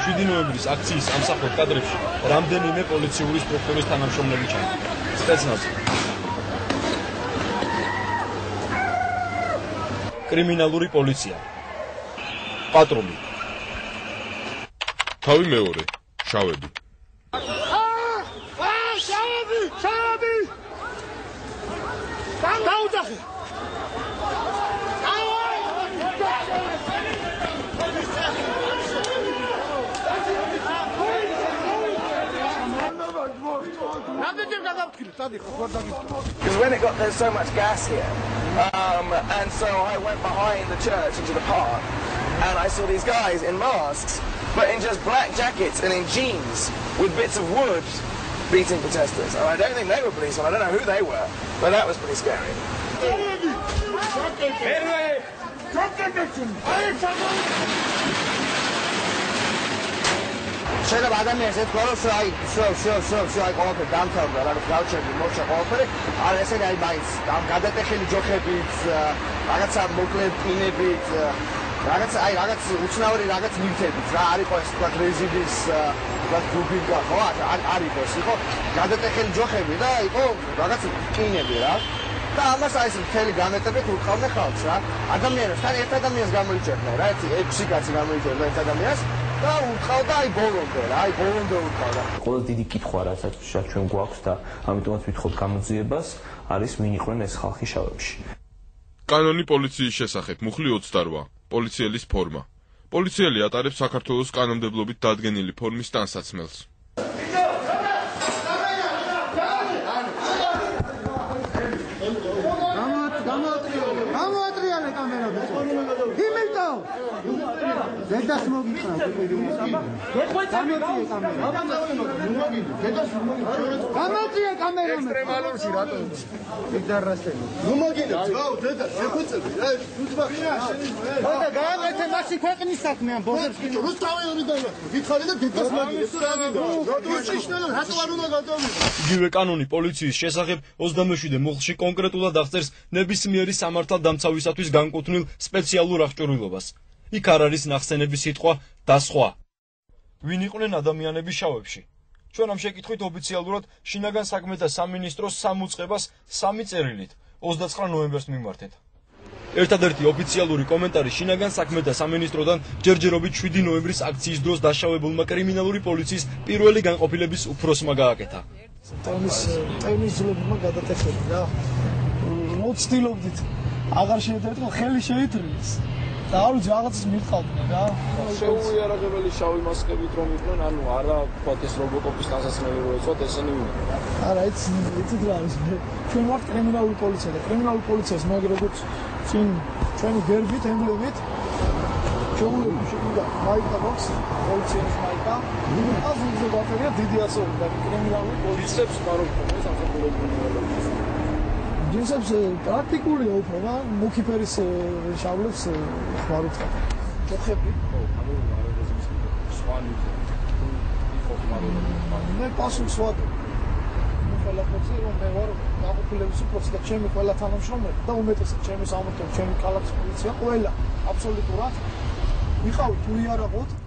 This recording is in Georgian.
7 ნოემბრის აქციის ამსახველ კადრებში რამდენიმე პოლიციური სტრუქტურის თანამშრომლები ჩანდა. სპეცნაზი. კრიმინალური პოლიცია. პატრული. თავი მეორე. შავები. შავები! დაუძახე! Because when it got there's so much gas here, and so I went behind the church into the park, and I saw these guys in masks, but in just black jackets and in jeans with bits of wood beating protesters. And I don't think they were policemen. I don't know who they were, but that was pretty scary. შეიძლება ადამიანს ეთქვა რომ აი ყველაფერი დამთავრდა რა გავჩერდი მოჩა ყველაფერი არა ესე აი მაინც გადატეხილი ჯოხებით რაღაცა მოკლე პინებით რაღაც უცნაური რაღაც ნივთებით რა არის ეს თქვა რეზიდის თქვა გუბიკა ხო არ იყოს იყო გადატეხილი ჯოხები და იყო რაღაც პინები რა და ამას აი ეს მთელი განეტებით უყავდა ხალხს რა ადამიანებს თან ერთ ადამიანს გამოიჭერდა რა 6 კაცი გამოიჭერდა ერთ ადამიანს და უყავდა აი ბოლომდე რა აი ბოლომდე უყავდა ყველა დიდი კითხვა რასაც ჩვენ გვაქვს და ამიტომაც ვითხოვთ გამოძიებას არის ვინ იყვნენ ეს ხალხი შავებში კანონი პოლიციის შესახებ მუხლი 28 პოლიციელის ფორმა პოლიციელი ატარებს საქართველოს კანონმდებლობით დადგენილი ფორმის ტანსაცმელს გამოატრიალე კამერები იმედა დედას მოგიწევ გამოატრიალე კამერები ექსტრემალურში რატო იდარასტელი ნუ მოგინდა ძაო დედა შეხვეწები რა და გააკეთე მასი ქვეყნის საქმე ამ ბოზებს კი რუსთავი და გითხარი და დედას მოგინდა რატო შეშნელა რატო არ უნდა გადავიდე იგივე კანონი პოლიციის შესახებ 27 მუხლში კონკრეტულად აღწერს ნებისმიერი სამართალდამცავისათვის განკუთვნილ სპეციალურ აღჭურვილობას. იქ არ არის ნახსენების სიტყვა და სხვა. ვინ იყვნენ ადამიანები შავებში? ჩვენ ამ შეკითხვით ოფიციალურად შინაგან საქმეთა სამინისტროს სამუწყებას 3 წერილით 29 ნოემბერს მიმართეთ. ერთადერთი ოფიციალური კომენტარი შინაგან საქმეთა სამინისტროდან ჯერჯერობით 7 ნოემბრის აქციის დროს დაშავებულმა კრიმინალური პოლიციის პირველი განყოფილების უფროსმა გააკეთა. ტემის ძლებმა გადატეხები რა. მოცდილობდით. აღარ შეედეთ რომ ხელი შეითრიეს. და არ ვიცი რაღაცას მიყავდნენ რა. შეუიარაღებელი შავი მასკებით რომ იყვნენ, ანუ არა ვთქვათ ეს რობოკოპის ტანსაცმელი რო ეცვათ, ესენი ვინ. არა, იცით რა არის. ჩვენ ვართ კრიმინალური პოლიცია და კრიმინალური პოლიციას მაგ როგორც წინ ჩვენი გერბით, ემბლემით შეგვიძლია მაიკა გვაქვს, პოლიციის მაიკა. აზრზე ბატერია დიდი ასეული და კრიმინალური პოლიციებს მაროქონეს სამსახურებრივი ჯინსებს პრაქტიკულია უფრო რა მუქი ფერის შავლებს ხმარობთ ჯოხები მე პასუხს ვატო ყველა პროცესი რომ მე ვარ გაყოფილების უფროსი და ჩემი ყველა თანამშრომელი და უმეტესად ჩემი სამართლო ჩემი ქალაქის პოლიცია ყველა აბსოლუტურად ვიყავით უიარაღოთ